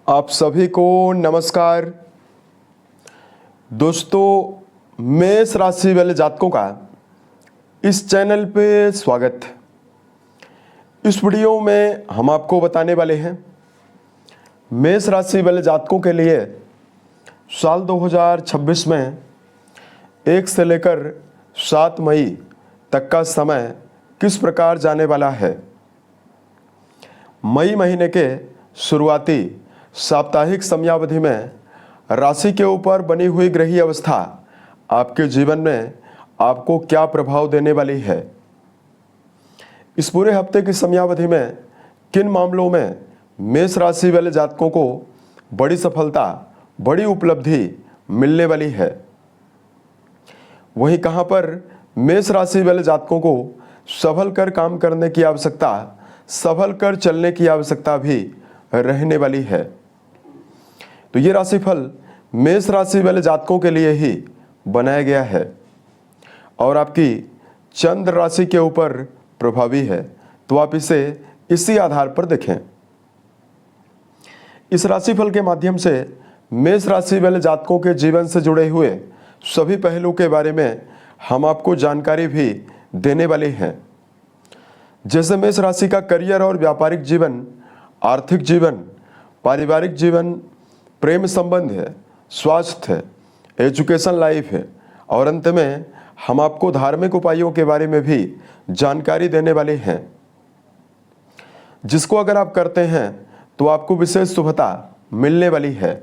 आप सभी को नमस्कार। दोस्तों, मेष राशि वाले जातकों का इस चैनल पे स्वागत है। इस वीडियो में हम आपको बताने वाले हैं मेष राशि वाले जातकों के लिए साल 2026 में 1 से लेकर 7 मई तक का समय किस प्रकार जाने वाला है। मई महीने के शुरुआती साप्ताहिक समयावधि में राशि के ऊपर बनी हुई ग्रही अवस्था आपके जीवन में आपको क्या प्रभाव देने वाली है। इस पूरे हफ्ते की समयावधि में किन मामलों में मेष राशि वाले जातकों को बड़ी सफलता, बड़ी उपलब्धि मिलने वाली है, वहीं कहां पर मेष राशि वाले जातकों को संभल कर काम करने की आवश्यकता, संभल कर चलने की आवश्यकता भी रहने वाली है। तो ये राशिफल मेष राशि वाले जातकों के लिए ही बनाया गया है और आपकी चंद्र राशि के ऊपर प्रभावी है, तो आप इसे इसी आधार पर देखें। इस राशिफल के माध्यम से मेष राशि वाले जातकों के जीवन से जुड़े हुए सभी पहलू के बारे में हम आपको जानकारी भी देने वाले हैं। जैसे मेष राशि का करियर और व्यापारिक जीवन, आर्थिक जीवन, पारिवारिक जीवन, प्रेम संबंध है, स्वास्थ्य है, एजुकेशन लाइफ है और अंत में हम आपको धार्मिक उपायों के बारे में भी जानकारी देने वाले हैं, जिसको अगर आप करते हैं तो आपको विशेष शुभता मिलने वाली है।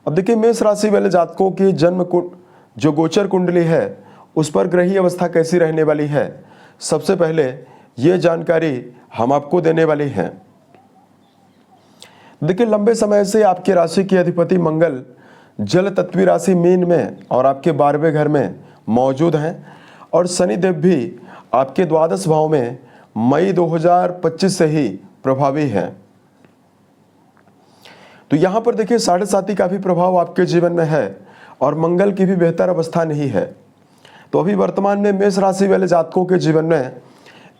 अब देखिए, मेष राशि वाले जातकों की जन्म जो गोचर कुंडली है उस पर ग्रही अवस्था कैसी रहने वाली है, सबसे पहले ये जानकारी हम आपको देने वाले हैं। देखिए, लंबे समय से आपकी राशि के अधिपति मंगल जल तत्वी राशि मीन में और आपके 12वें घर में मौजूद हैं और शनिदेव भी आपके द्वादश भाव में मई 2025 से ही प्रभावी हैं। तो यहां पर देखिए, 7.5 का भी प्रभाव आपके जीवन में है और मंगल की भी बेहतर अवस्था नहीं है। तो अभी वर्तमान में मेष राशि वाले जातकों के जीवन में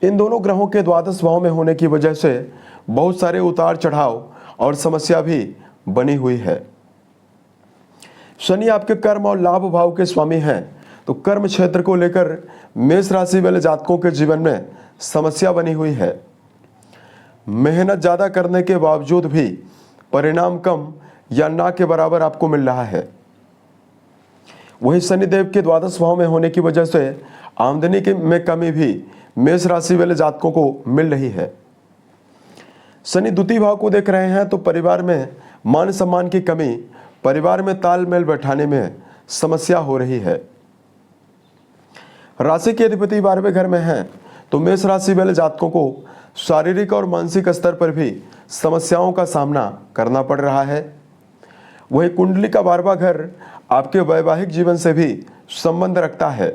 इन दोनों ग्रहों के द्वादश भाव में होने की वजह से बहुत सारे उतार चढ़ाव और समस्या भी बनी हुई है। शनि आपके कर्म और लाभ भाव के स्वामी हैं, तो कर्म क्षेत्र को लेकर मेष राशि वाले जातकों के जीवन में समस्या बनी हुई है। मेहनत ज़्यादा करने के बावजूद भी परिणाम कम या ना के बराबर आपको मिल रहा है। वहीं शनिदेव के द्वादश भाव में होने की वजह से आमदनी में कमी भी मेष राशि वाले जातकों को मिल रही है। शनि द्वितीय भाव को देख रहे हैं, तो परिवार में मान सम्मान की कमी, परिवार में तालमेल बैठाने में समस्या हो रही है। राशि के अधिपति 12वें घर में हैं, तो मेष राशि वाले जातकों को शारीरिक और मानसिक स्तर पर भी समस्याओं का सामना करना पड़ रहा है। वही कुंडली का 12वां घर आपके वैवाहिक जीवन से भी संबंध रखता है,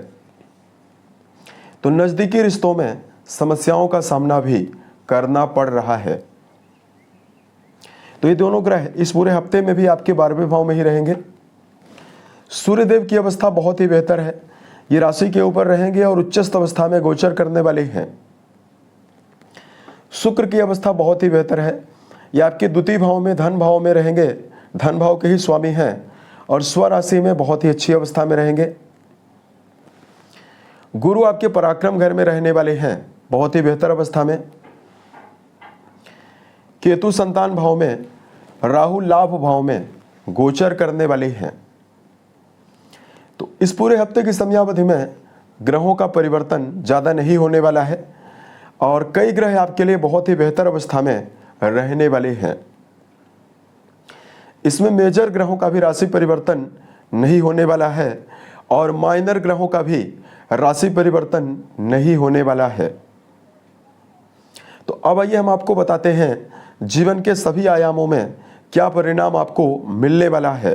तो नजदीकी रिश्तों में समस्याओं का सामना भी करना पड़ रहा है। तो ये दोनों ग्रह इस पूरे हफ्ते में भी आपके 12वें भाव में ही रहेंगे। सूर्यदेव की अवस्था बहुत ही बेहतर है, ये राशि के ऊपर रहेंगे और उच्चस्थ अवस्था में गोचर करने वाले हैं। शुक्र की अवस्था बहुत ही बेहतर है, ये आपके द्वितीय भाव में धन भाव में रहेंगे, धन भाव के ही स्वामी हैं और स्वराशि में बहुत ही अच्छी अवस्था में रहेंगे। गुरु आपके पराक्रम घर में रहने वाले हैं, बहुत ही बेहतर अवस्था में। केतु संतान भाव में, राहु लाभ भाव में गोचर करने वाले हैं। तो इस पूरे हफ्ते की समयावधि में ग्रहों का परिवर्तन ज़्यादा नहीं होने वाला है और कई ग्रह आपके लिए बहुत ही बेहतर अवस्था में रहने वाले हैं। इसमें मेजर ग्रहों का भी राशि परिवर्तन नहीं होने वाला है और माइनर ग्रहों का भी राशि परिवर्तन नहीं होने वाला है। तो अब आइए हम आपको बताते हैं जीवन के सभी आयामों में क्या परिणाम आपको मिलने वाला है।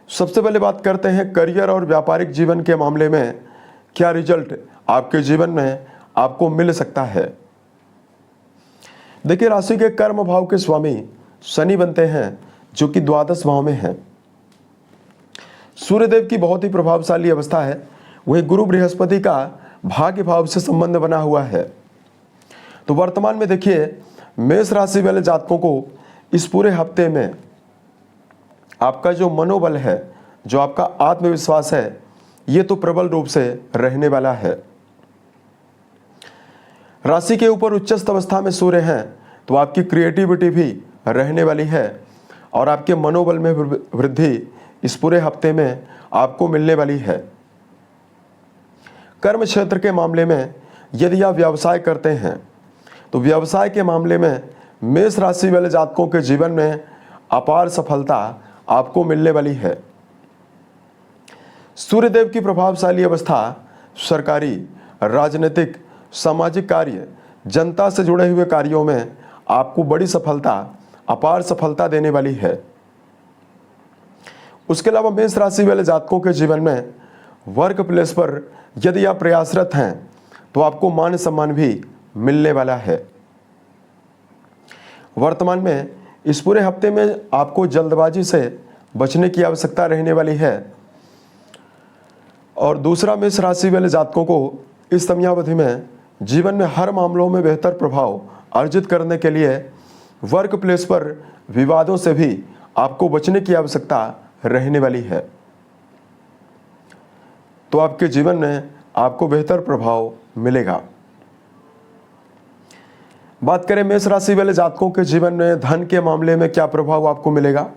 सबसे पहले बात करते हैं करियर और व्यापारिक जीवन के मामले में क्या रिजल्ट आपके जीवन में आपको मिल सकता है। देखिए, राशि के कर्म भाव के स्वामी शनि बनते हैं, जो कि द्वादश भाव में हैं। सूर्यदेव की बहुत ही प्रभावशाली अवस्था है, वही गुरु बृहस्पति का भाग्य भाव से संबंध बना हुआ है। तो वर्तमान में देखिए, मेष राशि वाले जातकों को इस पूरे हफ्ते में आपका जो मनोबल है, जो आपका आत्मविश्वास है, ये तो प्रबल रूप से रहने वाला है। राशि के ऊपर उच्चस्थ अवस्था में सूर्य हैं, तो आपकी क्रिएटिविटी भी रहने वाली है और आपके मनोबल में वृद्धि इस पूरे हफ्ते में आपको मिलने वाली है। कर्म क्षेत्र के मामले में यदि आप व्यवसाय करते हैं, तो व्यवसाय के मामले में मेष राशि वाले जातकों के जीवन में अपार सफलता आपको मिलने वाली है। सूर्यदेव की प्रभावशाली अवस्था सरकारी, राजनीतिक, सामाजिक कार्य, जनता से जुड़े हुए कार्यों में आपको बड़ी सफलता, अपार सफलता देने वाली है। उसके अलावा मेष राशि वाले जातकों के जीवन में वर्क प्लेस पर यदि आप प्रयासरत हैं, तो आपको मान सम्मान भी मिलने वाला है। वर्तमान में इस पूरे हफ्ते में आपको जल्दबाजी से बचने की आवश्यकता रहने वाली है। और दूसरा, मेष राशि वाले जातकों को इस समयावधि में जीवन में हर मामलों में बेहतर प्रभाव अर्जित करने के लिए वर्क प्लेस पर विवादों से भी आपको बचने की आवश्यकता रहने वाली है। तो आपके जीवन में आपको बेहतर प्रभाव मिलेगा। बात करें मेष राशि वाले जातकों के जीवन में धन के मामले में क्या प्रभाव आपको मिलेगा।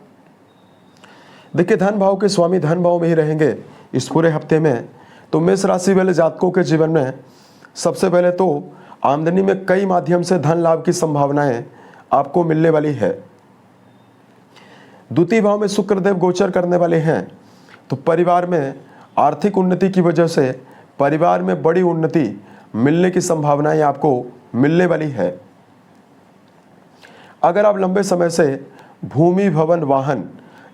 देखिए, धन भाव के स्वामी धन भाव में ही रहेंगे इस पूरे हफ्ते में। तो मेष राशि वाले जातकों के जीवन में सबसे पहले तो आमदनी में कई माध्यम से धन लाभ की संभावनाएं आपको मिलने वाली है। द्वितीय भाव में शुक्रदेव गोचर करने वाले हैं, तो परिवार में आर्थिक उन्नति की वजह से परिवार में बड़ी उन्नति मिलने की संभावनाएं आपको मिलने वाली है। अगर आप लंबे समय से भूमि, भवन, वाहन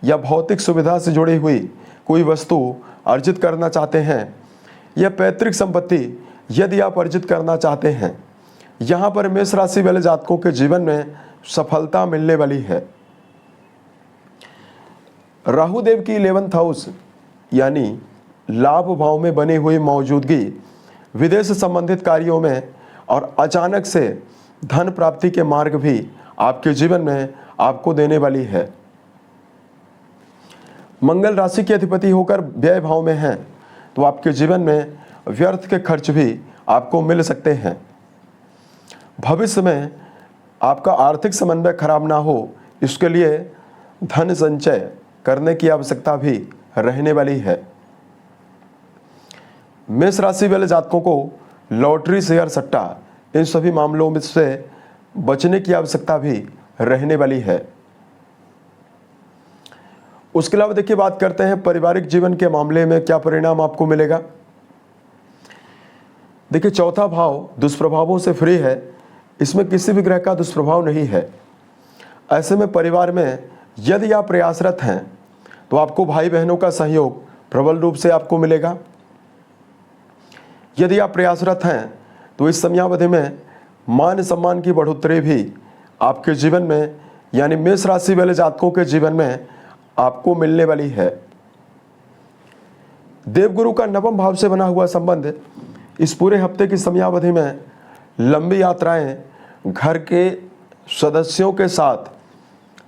या भौतिक सुविधा से जुड़ी हुई कोई वस्तु अर्जित करना चाहते हैं या पैतृक संपत्ति यदि आप अर्जित करना चाहते हैं, यहाँ पर मेष राशि वाले जातकों के जीवन में सफलता मिलने वाली है। राहु देव की 11th हाउस यानी लाभ भाव में बनी हुई मौजूदगी विदेश संबंधित कार्यों में और अचानक से धन प्राप्ति के मार्ग भी आपके जीवन में आपको देने वाली है। मंगल राशि के अधिपति होकर व्यय भाव में हैं, तो आपके जीवन में व्यर्थ के खर्च भी आपको मिल सकते हैं। भविष्य में आपका आर्थिक समन्वय खराब ना हो, इसके लिए धन संचय करने की आवश्यकता भी रहने वाली है। मेष राशि वाले जातकों को लॉटरी, शेयर, सट्टा, इन सभी मामलों में से बचने की आवश्यकता भी रहने वाली है। उसके अलावा देखिए, बात करते हैं पारिवारिक जीवन के मामले में क्या परिणाम आपको मिलेगा। देखिए, चौथा भाव दुष्प्रभावों से फ्री है, इसमें किसी भी ग्रह का दुष्प्रभाव नहीं है। ऐसे में परिवार में यदि आप प्रयासरत हैं, तो आपको भाई बहनों का सहयोग प्रबल रूप से आपको मिलेगा। यदि आप प्रयासरत हैं, तो इस समयावधि में मान सम्मान की बढ़ोतरी भी आपके जीवन में यानी मेष राशि वाले जातकों के जीवन में आपको मिलने वाली है। देवगुरु का 9वें भाव से बना हुआ संबंध इस पूरे हफ्ते की समयावधि में लंबी यात्राएं, घर के सदस्यों के साथ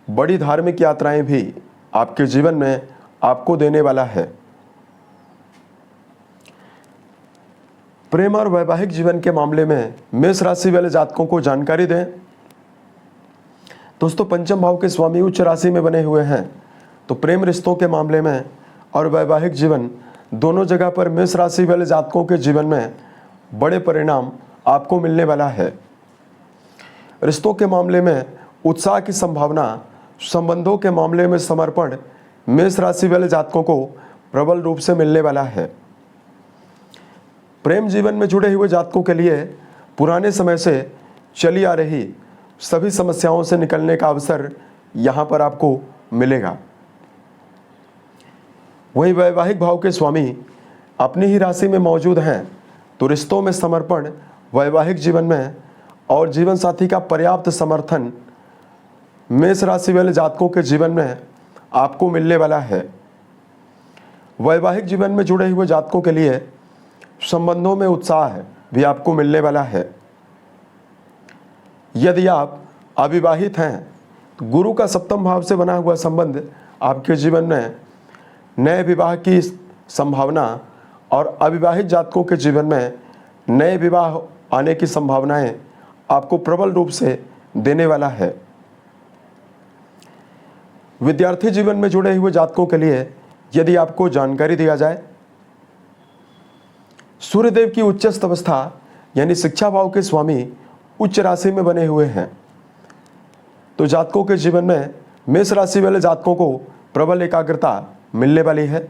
बड़ी धार्मिक यात्राएं भी आपके जीवन में आपको देने वाला है। प्रेम और वैवाहिक जीवन के मामले में मेष राशि वाले जातकों को जानकारी दें। दोस्तों, पंचम भाव के स्वामी उच्च राशि में बने हुए हैं, तो प्रेम रिश्तों के मामले में और वैवाहिक जीवन दोनों जगह पर मेष राशि वाले जातकों के जीवन में बड़े परिणाम आपको मिलने वाला है। रिश्तों के मामले में उत्साह की संभावना, संबंधों के मामले में समर्पण मेष राशि वाले जातकों को प्रबल रूप से मिलने वाला है। प्रेम जीवन में जुड़े हुए जातकों के लिए पुराने समय से चली आ रही सभी समस्याओं से निकलने का अवसर यहाँ पर आपको मिलेगा। वहीं वैवाहिक भाव के स्वामी अपनी ही राशि में मौजूद हैं, तो रिश्तों में समर्पण, वैवाहिक जीवन में और जीवन साथी का पर्याप्त समर्थन मेष राशि वाले जातकों के जीवन में आपको मिलने वाला है। वैवाहिक जीवन में जुड़े हुए जातकों के लिए संबंधों में उत्साह भी आपको मिलने वाला है। यदि आप अविवाहित हैं तो गुरु का सप्तम भाव से बना हुआ संबंध आपके जीवन में नए विवाह की संभावना और अविवाहित जातकों के जीवन में नए विवाह आने की संभावनाएं आपको प्रबल रूप से देने वाला है। विद्यार्थी जीवन में जुड़े हुए जातकों के लिए यदि आपको जानकारी दिया जाए, सूर्यदेव की उच्चस्थ अवस्था यानी शिक्षा भाव के स्वामी उच्च राशि में बने हुए हैं, तो जातकों के जीवन में मेष राशि वाले जातकों को प्रबल एकाग्रता मिलने वाली है,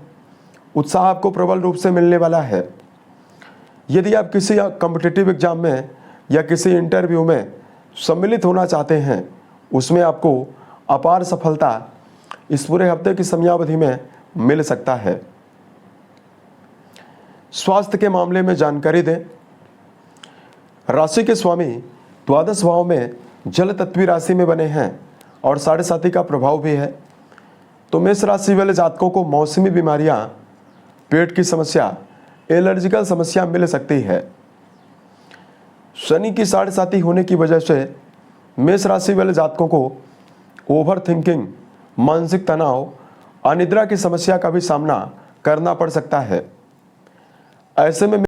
उत्साह आपको प्रबल रूप से मिलने वाला है। यदि आप किसी कॉम्पिटिटिव एग्जाम में या किसी इंटरव्यू में सम्मिलित होना चाहते हैं, उसमें आपको अपार सफलता इस पूरे हफ्ते की समयावधि में मिल सकता है। स्वास्थ्य के मामले में जानकारी दें। राशि के स्वामी द्वादश भाव में जल तत्वी राशि में बने हैं और 7.5 का प्रभाव भी है, तो मेष राशि वाले जातकों को मौसमी बीमारियां, पेट की समस्या, एलर्जिकल समस्या मिल सकती है। शनि की 7.5 होने की वजह से मेष राशि वाले जातकों को ओवर थिंकिंग, मानसिक तनाव, अनिद्रा की समस्या का भी सामना करना पड़ सकता है। ऐसे में